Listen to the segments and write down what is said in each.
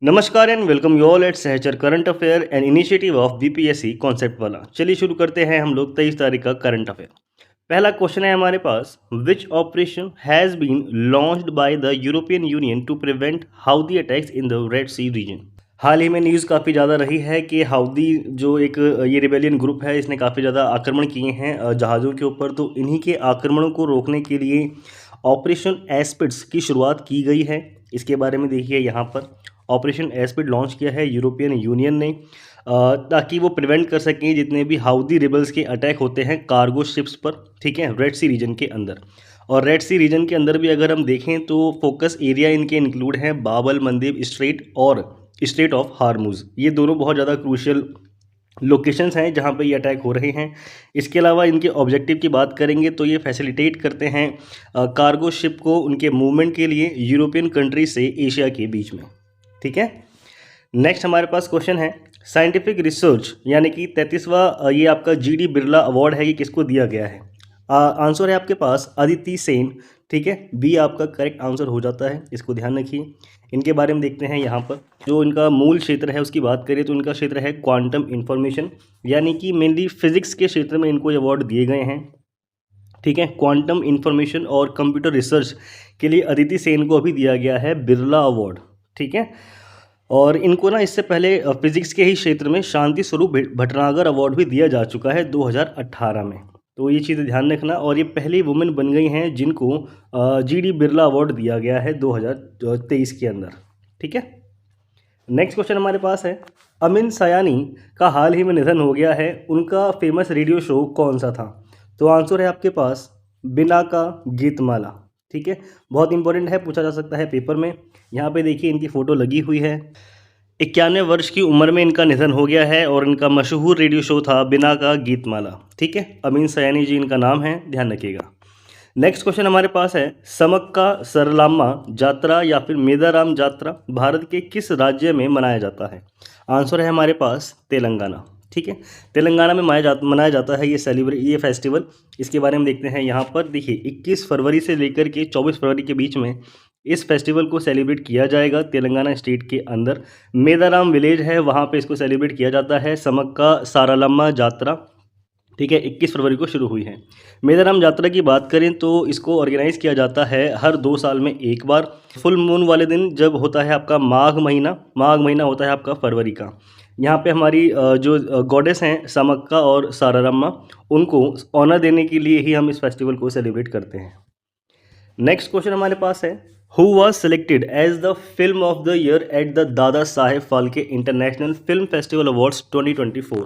नमस्कार and welcome you all at Sahchar current affair and initiative of BPSC concept वाला। चलिए शुरू करते हैं हम लोग 23 तारीख का करंट अफेयर। पहला क्वेश्चन है हमारे पास, which operation has been launched by the European Union to prevent Houthi attacks in the Red Sea region. हाल ही में न्यूज़ काफ़ी ज़्यादा रही है कि हाउदी जो एक ये रिबेलियन ग्रुप है, इसने काफ़ी ज़्यादा आक्रमण किए हैं जहाज़ों के ऊपर। तो इन्हीं के आक्रमणों को रोकने के लिए ऑपरेशन एस्पिड्स की शुरुआत की गई है। इसके बारे में देखिए यहाँ पर ऑपरेशन एस्पिड लॉन्च किया है यूरोपियन यूनियन ने ताकि वो प्रिवेंट कर सकें जितने भी हाउदी रिबल्स के अटैक होते हैं कार्गो शिप्स पर, ठीक है, रेड सी रीजन के अंदर। और रेड सी रीजन के अंदर भी अगर हम देखें तो फोकस एरिया इनके इंक्लूड हैं बाब अल मंदेब स्ट्रेट और स्ट्रेट ऑफ हार्मुज। ये दोनों बहुत ज़्यादा क्रूशियल लोकेशंस हैं जहाँ पे ये अटैक हो रहे हैं। इसके अलावा इनके ऑब्जेक्टिव की बात करेंगे तो ये फैसिलिटेट करते हैं कार्गो शिप को उनके मूवमेंट के लिए यूरोपियन कंट्री से एशिया के बीच में, ठीक है। नेक्स्ट हमारे पास क्वेश्चन है, साइंटिफिक रिसर्च यानी कि 33वां ये आपका जीडी बिरला अवार्ड है, ये किसको दिया गया है? आंसर है आपके पास अदिति सेन, ठीक है। बी आपका करेक्ट आंसर हो जाता है, इसको ध्यान रखिए। इनके बारे में देखते हैं यहाँ पर। जो इनका मूल क्षेत्र है उसकी बात करें तो इनका क्षेत्र है क्वांटम इंफॉर्मेशन, यानी कि मेनली फिजिक्स के क्षेत्र में इनको अवार्ड दिए गए हैं, ठीक है। क्वांटम इंफॉर्मेशन और कंप्यूटर रिसर्च के लिए अदिति सेन को अभी दिया गया है बिरला अवार्ड, ठीक है। और इनको ना इससे पहले फिजिक्स के ही क्षेत्र में शांति स्वरूप भटनागर अवार्ड भी दिया जा चुका है 2018 में। तो ये चीज़ ध्यान रखना। और ये पहली वुमेन बन गई हैं जिनको जीडी बिरला अवार्ड दिया गया है 2023 के अंदर, ठीक है। नेक्स्ट क्वेश्चन हमारे पास है, अमीन सयानी का हाल ही में निधन हो गया है, उनका फेमस रेडियो शो कौन सा था? तो आंसर है आपके पास बिना का गीतमाला, ठीक है। बहुत इंपॉर्टेंट है, पूछा जा सकता है पेपर में। यहाँ पे देखिए इनकी फ़ोटो लगी हुई है। 91 वर्ष की उम्र में इनका निधन हो गया है और इनका मशहूर रेडियो शो था बिना का गीतमाला, ठीक है। अमीन सयानी जी इनका नाम है, ध्यान रखिएगा। नेक्स्ट क्वेश्चन हमारे पास है, समक्का सरलम्मा जात्रा या फिर मेदाराम जात्रा भारत के किस राज्य में मनाया जाता है? आंसर है हमारे पास तेलंगाना, ठीक है। तेलंगाना में मनाया जाता है ये फेस्टिवल। इसके बारे में देखते हैं यहाँ पर। देखिए 21 फरवरी से लेकर के 24 फरवरी के बीच में इस फेस्टिवल को सेलिब्रेट किया जाएगा तेलंगाना स्टेट के अंदर। मेदाराम विलेज है, वहाँ पे इसको सेलिब्रेट किया जाता है समक्का सारालम्मा जात्रा, ठीक है। 21 फरवरी को शुरू हुई है। मेदाराम यात्रा की बात करें तो इसको ऑर्गेनाइज़ किया जाता है हर 2 साल में एक बार। फुल मून वाले दिन जब होता है आपका माघ महीना होता है आपका फरवरी का। यहाँ पे हमारी जो गॉडेस हैं समक्का और सारारम्मा, उनको ऑनर देने के लिए ही हम इस फेस्टिवल को सेलिब्रेट करते हैं। नेक्स्ट क्वेश्चन हमारे पास है, who was selected as the film of the year at the Dadasaheb Phalke international film festival awards 2024?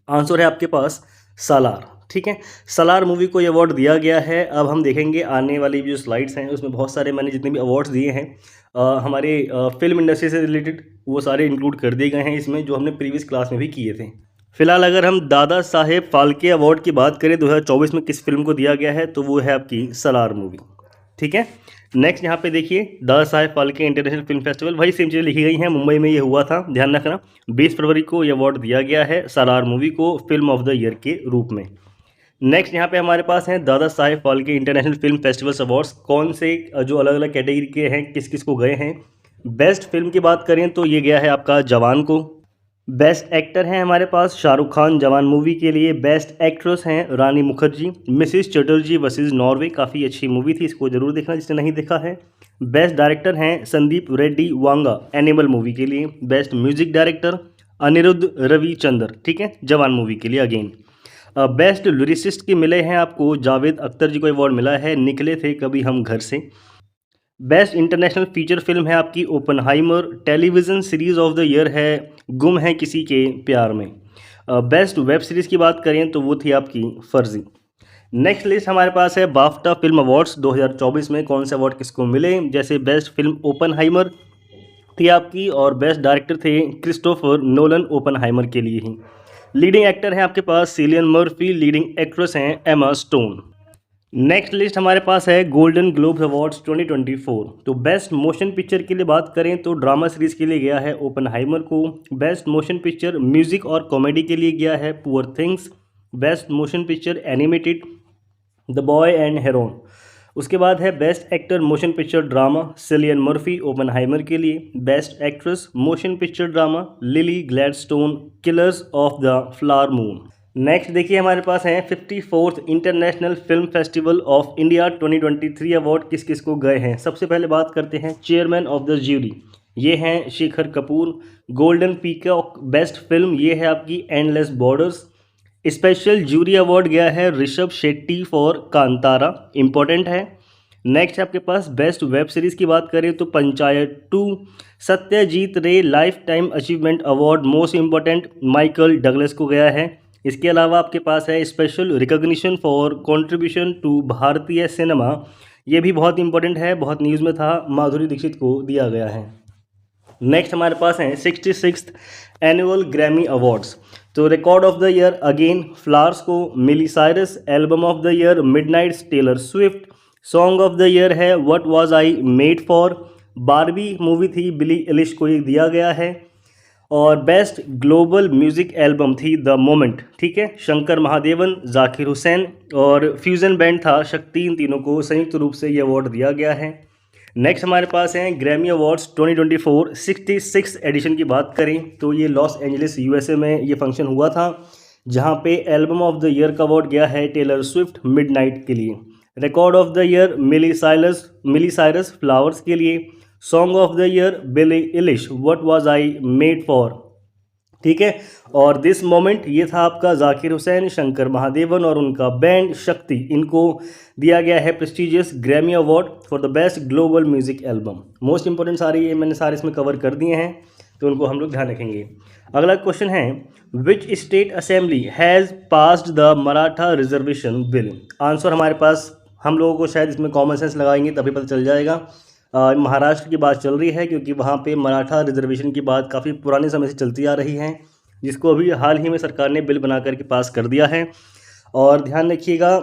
Answer है आपके पास सालार, ठीक है। सालार मूवी को ये अवार्ड दिया गया है। अब हम देखेंगे आने वाली जो स्लाइड्स हैं उसमें बहुत सारे मैंने जितने भी अवार्ड्स दिए हैं हमारे फिल्म इंडस्ट्री से रिलेटेड, वो सारे इंक्लूड कर दिए गए हैं इसमें, जो हमने प्रीवियस क्लास में भी किए थे। फिलहाल अगर हम दादा साहेब फाल्के अवार्ड की बात करें 2024 में किस फिल्म को दिया गया है तो वो है आपकी सालार मूवी, ठीक है। नेक्स्ट यहाँ पे देखिए Dada Saheb Phalke international film festival, वही सेम चीज़ें लिखी गई हैं, मुंबई में ये हुआ था, ध्यान रखना। 20 फरवरी को ये अवार्ड दिया गया है सालार मूवी को फिल्म ऑफ द ईयर के रूप में। नेक्स्ट यहाँ पे हमारे पास हैं Dadasaheb Phalke international film festivals awards, कौन से जो अलग अलग कैटेगरी के हैं, किस किस को गए हैं। बेस्ट फिल्म की बात करें तो ये गया है आपका जवान को। बेस्ट एक्टर हैं हमारे पास शाहरुख खान जवान मूवी के लिए। बेस्ट एक्ट्रेस हैं Rani Mukherjee, Mrs Chatterjee versus Norway, काफ़ी अच्छी मूवी थी, इसको जरूर देखना जिसने नहीं देखा है। बेस्ट डायरेक्टर हैं संदीप रेड्डी वांगा एनिमल मूवी के लिए। Best music director Anirudh Ravichandra, ठीक है, जवान मूवी के लिए अगेन। बेस्ट लिरिसिस्ट के मिले हैं आपको जावेद अख्तर जी को अवार्ड मिला है निकले थे कभी हम घर से। बेस्ट इंटरनेशनल फीचर फिल्म है आपकी Oppenheimer. Television series of the year है गुम है किसी के प्यार में। बेस्ट वेब सीरीज़ की बात करें तो वो थी आपकी फर्जी। नेक्स्ट लिस्ट हमारे पास है बाफ्टा फिल्म अवार्ड्स 2024 में कौन से अवार्ड किसको मिले, जैसे बेस्ट फिल्म ओपनहाइमर थी आपकी और बेस्ट डायरेक्टर थे क्रिस्टोफर नोलन ओपनहाइमर के लिए ही। लीडिंग एक्टर हैं आपके पास सिलियन मर्फी, लीडिंग एक्ट्रेस हैं एमा स्टोन। नेक्स्ट लिस्ट हमारे पास है गोल्डन ग्लोब अवार्ड्स 2024। तो बेस्ट मोशन पिक्चर के लिए बात करें तो ड्रामा सीरीज के लिए गया है ओपनहाइमर को। बेस्ट मोशन पिक्चर म्यूजिक और कॉमेडी के लिए गया है poor things. Best motion picture animated the boy and heron उसके बाद है best actor motion picture drama Cillian Murphy Oppenheimer के लिए। Best actress motion picture drama Lily Gladstone killers of the flower moon. Next देखिए हमारे पास हैं 54th international film festival of India 2023 award किस किस को गए हैं। सबसे पहले बात करते हैं चेयरमैन ऑफ द ज्यूरी, ये हैं Shekhar Kapur. Golden peacock best film, ये है आपकी endless borders. Special jury award गया है ऋषभ शेट्टी फॉर कांतारा, इंपॉर्टेंट है। नेक्स्ट आपके पास बेस्ट वेब सीरीज़ की बात करें तो panchayat 2। Satyajit Ray lifetime achievement award most important Michael Douglas को गया है। इसके अलावा आपके पास है special recognition for contribution to भारतीय सिनेमा, ये भी बहुत इंपॉर्टेंट है, बहुत न्यूज़ में था, माधुरी दीक्षित को दिया गया है। नेक्स्ट हमारे पास हैं 66th एनुअल ग्रैमी अवार्ड्स। तो record of the year again flowers को Miley Cyrus, album of the year Midnights Taylor Swift, song of the year है what was I made for, Barbie movie थी Billie Eilish को ये दिया गया है। और बेस्ट ग्लोबल म्यूजिक एल्बम थी द मोमेंट, ठीक है, शंकर महादेवन, जाकिर हुसैन और फ्यूजन बैंड था शक्ति, इन तीनों को संयुक्त रूप से ये अवार्ड दिया गया है। नेक्स्ट हमारे पास हैं ग्रैमी अवार्ड्स 2024 66 एडिशन की बात करें तो ये लॉस एंजलिस यूएसए में ये फंक्शन हुआ था, जहां पे एल्बम ऑफ द ईयर का अवार्ड गया है टेलर स्विफ्ट मिडनाइट के लिए। Record of the year Miley Cyrus flowers के लिए। Song of the year Billie Eilish what was I made for, ठीक है। और दिस मोमेंट ये था आपका जाकिर हुसैन, शंकर महादेवन और उनका बैंड शक्ति, इनको दिया गया है prestigious Grammy award for the best global music album. Most important सारे ये मैंने सारे इसमें कवर कर दिए हैं, तो उनको हम लोग ध्यान रखेंगे। अगला क्वेश्चन है which state assembly has passed the Maratha reservation bill. Answer हमारे पास, हम लोगों को शायद इसमें कॉमन सेंस लगाएंगे तभी पता चल जाएगा। महाराष्ट्र की बात चल रही है क्योंकि वहाँ पे मराठा रिजर्वेशन की बात काफ़ी पुराने समय से चलती आ रही है, जिसको अभी हाल ही में सरकार ने बिल बना करके पास कर दिया है। और ध्यान रखिएगा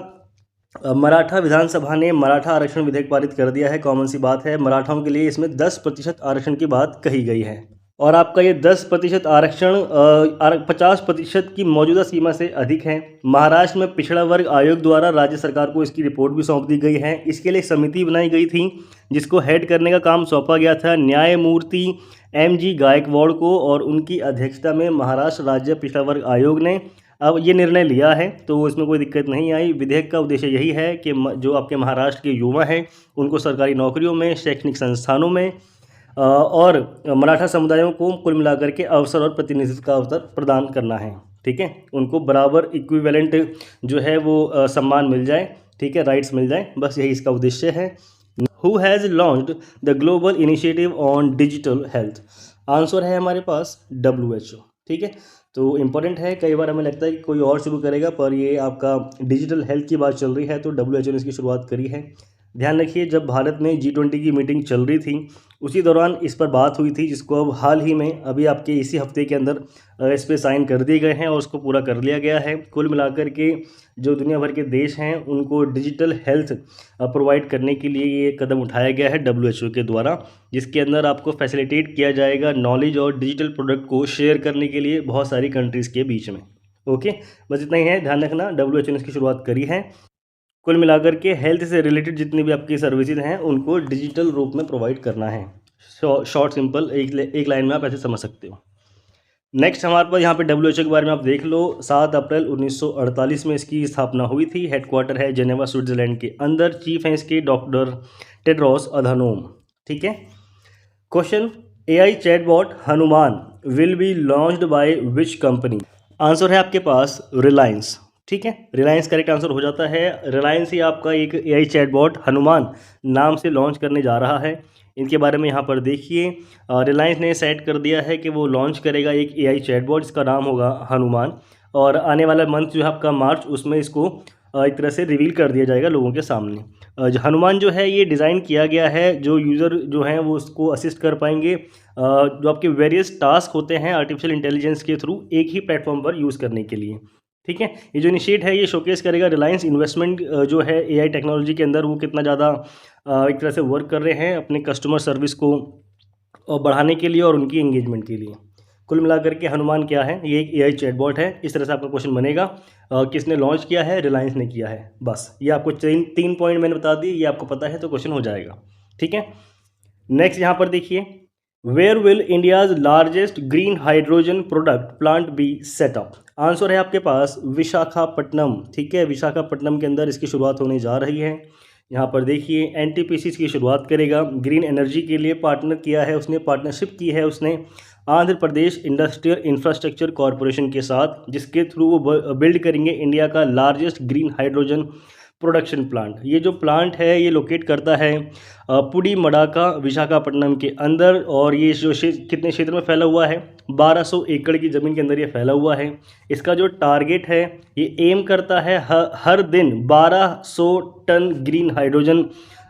मराठा विधानसभा ने मराठा आरक्षण विधेयक पारित कर दिया है, कॉमन सी बात है। मराठाओं के लिए इसमें 10% आरक्षण की बात कही गई है और आपका ये 10% आरक्षण 50% की मौजूदा सीमा से अधिक है। महाराष्ट्र में पिछड़ा वर्ग आयोग द्वारा राज्य सरकार को इसकी रिपोर्ट भी सौंप दी गई है। इसके लिए समिति बनाई गई थी जिसको हेड करने का काम सौंपा गया था न्यायमूर्ति MG गायकवाड़ को, और उनकी अध्यक्षता में महाराष्ट्र राज्य पिछड़ा वर्ग आयोग ने अब ये निर्णय लिया है, तो इसमें कोई दिक्कत नहीं आई। विधेयक का उद्देश्य यही है कि जो आपके महाराष्ट्र के युवा हैं उनको सरकारी नौकरियों में, शैक्षणिक संस्थानों में और मराठा समुदायों को कुल मिलाकर के अवसर और प्रतिनिधित्व का अवसर प्रदान करना है, ठीक है। उनको बराबर इक्विवेलेंट जो है वो सम्मान मिल जाए, ठीक है, राइट्स मिल जाए, बस यही इसका उद्देश्य है। Who has launched the global initiative on digital health. Answer है हमारे पास WHO, ठीक है। तो इम्पोर्टेंट है, कई बार हमें लगता है कि कोई और शुरू करेगा, पर ये आपका डिजिटल हेल्थ की बात चल रही है तो WHO ने इसकी शुरुआत करी है। ध्यान रखिए जब भारत में G20 की मीटिंग चल रही थी उसी दौरान इस पर बात हुई थी, जिसको अब हाल ही में अभी आपके इसी हफ्ते के अंदर इस पर साइन कर दिए गए हैं और उसको पूरा कर लिया गया है। कुल मिलाकर के जो दुनिया भर के देश हैं उनको डिजिटल हेल्थ प्रोवाइड करने के लिए ये कदम उठाया गया है WHO के द्वारा, जिसके अंदर आपको फैसिलिटेट किया जाएगा नॉलेज और डिजिटल प्रोडक्ट को शेयर करने के लिए बहुत सारी कंट्रीज़ के बीच में। ओके, बस इतना ही है, ध्यान रखना WHO ने इसकी शुरुआत करी है। कुल मिलाकर के हेल्थ से रिलेटेड जितनी भी आपकी सर्विसेज हैं उनको डिजिटल रूप में प्रोवाइड करना है। शॉर्ट सिंपल एक लाइन में आप ऐसे समझ सकते हो। नेक्स्ट हमारे पास यहाँ पे WHO के बारे में आप देख लो। 7 अप्रैल 1948 में इसकी स्थापना हुई थी। हेडक्वार्टर है जेनेवा स्विट्जरलैंड के अंदर। चीफ हैं इसके डॉक्टर टेड्रोस अधानोम, ठीक है। Question, AI chatbot Hanuman will be launched by which company. Answer है आपके पास रिलायंस, ठीक है। रिलायंस करेक्ट आंसर हो जाता है। रिलायंस ही आपका एक AI चैटबॉट हनुमान नाम से लॉन्च करने जा रहा है। इनके बारे में यहाँ पर देखिए, रिलायंस ने सेट कर दिया है कि वो लॉन्च करेगा एक AI चैटबॉट, इसका नाम होगा हनुमान, और आने वाला मंथ जो है आपका मार्च, उसमें इसको एक तरह से रिवील कर दिया जाएगा लोगों के सामने। हनुमान जो है ये डिज़ाइन किया गया है, जो यूज़र जो हैं वो उसको असिस्ट कर पाएंगे, जो आपके वेरियस टास्क होते हैं आर्टिफिशियल इंटेलिजेंस के थ्रू एक ही प्लेटफॉर्म पर यूज़ करने के लिए, ठीक है। ये जो इनिशिएट है ये शोकेस करेगा रिलायंस इन्वेस्टमेंट जो है AI टेक्नोलॉजी के अंदर वो कितना ज़्यादा एक तरह से वर्क कर रहे हैं अपने कस्टमर सर्विस को बढ़ाने के लिए और उनकी एंगेजमेंट के लिए। कुल मिलाकर के हनुमान क्या है, ये एक एआई चैटबॉट है। इस तरह से आपका क्वेश्चन बनेगा। किसने लॉन्च किया है, रिलायंस ने किया है। बस ये आपको तीन पॉइंट मैंने बता दिए, ये आपको पता है तो क्वेश्चन हो जाएगा। ठीक है, नेक्स्ट यहाँ पर देखिए, where will India's largest green hydrogen product plant be set up. Answer है आपके पास विशाखापट्टनम। ठीक है, विशाखापट्टनम के अंदर इसकी शुरुआत होने जा रही है। यहाँ पर देखिए एनटीपीसी की शुरुआत करेगा, ग्रीन एनर्जी के लिए पार्टनर किया है उसने, पार्टनरशिप की है उसने Andhra Pradesh industrial infrastructure corporation के साथ, जिसके थ्रू वो बिल्ड करेंगे इंडिया का largest green hydrogen production plant. ये जो प्लांट है ये लोकेट करता है पुडी मडाका विशाखापट्टनम के अंदर, और ये जो कितने क्षेत्र में फैला हुआ है, 1200 एकड़ की ज़मीन के अंदर ये फैला हुआ है। इसका जो टारगेट है, ये एम करता है हर दिन 1200 टन ग्रीन हाइड्रोजन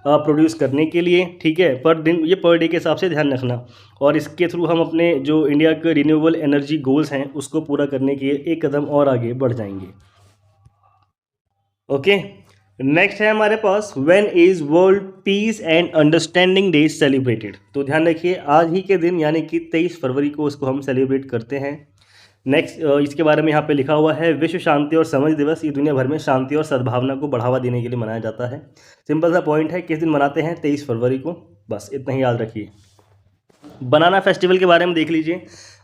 प्रोड्यूस करने के लिए। ठीक है, पर दिन, ये पर डे के हिसाब से ध्यान रखना। और इसके थ्रू हम अपने जो इंडिया के रिन्यूएबल एनर्जी गोल्स हैं उसको पूरा करने के एक कदम और आगे बढ़ जाएंगे। ओके, नेक्स्ट है हमारे पास, when is world peace and understanding day celebrated. तो ध्यान रखिए आज ही के दिन यानी कि 23 फरवरी को उसको हम सेलिब्रेट करते हैं। नेक्स्ट इसके बारे में यहाँ पे लिखा हुआ है, विश्व शांति और समझ दिवस। ये दुनिया भर में शांति और सद्भावना को बढ़ावा देने के लिए मनाया जाता है। सिंपल सा पॉइंट है, किस दिन मनाते हैं, 23 फरवरी को। बस इतना ही याद रखिए। बनाना फेस्टिवल के बारे में देख लीजिए।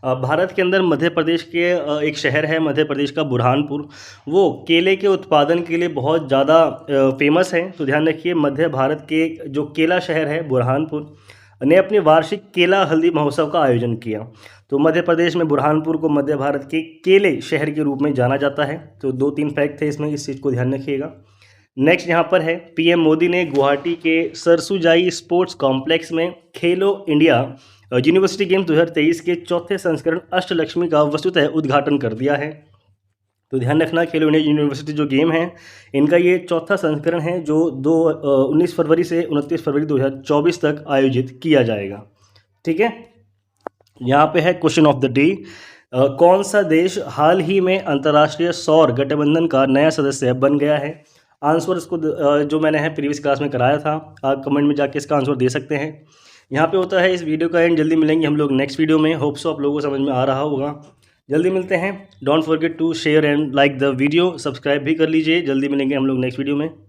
भारत के अंदर मध्य प्रदेश के एक शहर है मध्य प्रदेश का बुरहानपुर, वो केले के उत्पादन के लिए बहुत ज़्यादा फेमस है। तो ध्यान रखिए मध्य भारत के जो केला शहर है बुरहानपुर ने अपने वार्षिक केला हल्दी महोत्सव का आयोजन किया। तो मध्य प्रदेश में बुरहानपुर को मध्य भारत के केले शहर के रूप में जाना जाता है। तो 2-3 फैक्ट थे इसमें, इस चीज़ को ध्यान रखिएगा। नेक्स्ट यहाँ पर है, पीएम मोदी ने गुवाहाटी के सरसुजाई स्पोर्ट्स कॉम्प्लेक्स में खेलो इंडिया यूनिवर्सिटी गेम्स 2023 के चौथे संस्करण अष्टलक्ष्मी का वस्तुतः उद्घाटन कर दिया है। तो ध्यान रखना, खेलो इंडिया यूनिवर्सिटी जो गेम है इनका ये चौथा संस्करण है जो 19 फरवरी से 29 फरवरी 2024 तक आयोजित किया जाएगा। ठीक है, यहाँ पे है क्वेश्चन ऑफ द डे, कौन सा देश हाल ही में अंतर्राष्ट्रीय सौर गठबंधन का नया सदस्य बन गया है। आंसर इसको जो मैंने है प्रीवियस क्लास में कराया था, आप कमेंट में जाके इसका आंसर दे सकते हैं। यहाँ पे होता है इस वीडियो का एंड। जल्दी मिलेंगे हम लोग नेक्स्ट वीडियो में। होप सो आप लोगों को समझ में आ रहा होगा। जल्दी मिलते हैं। Don't forget to share and like the video, subscribe भी कर लीजिए। जल्दी मिलेंगे हम लोग नेक्स्ट वीडियो में।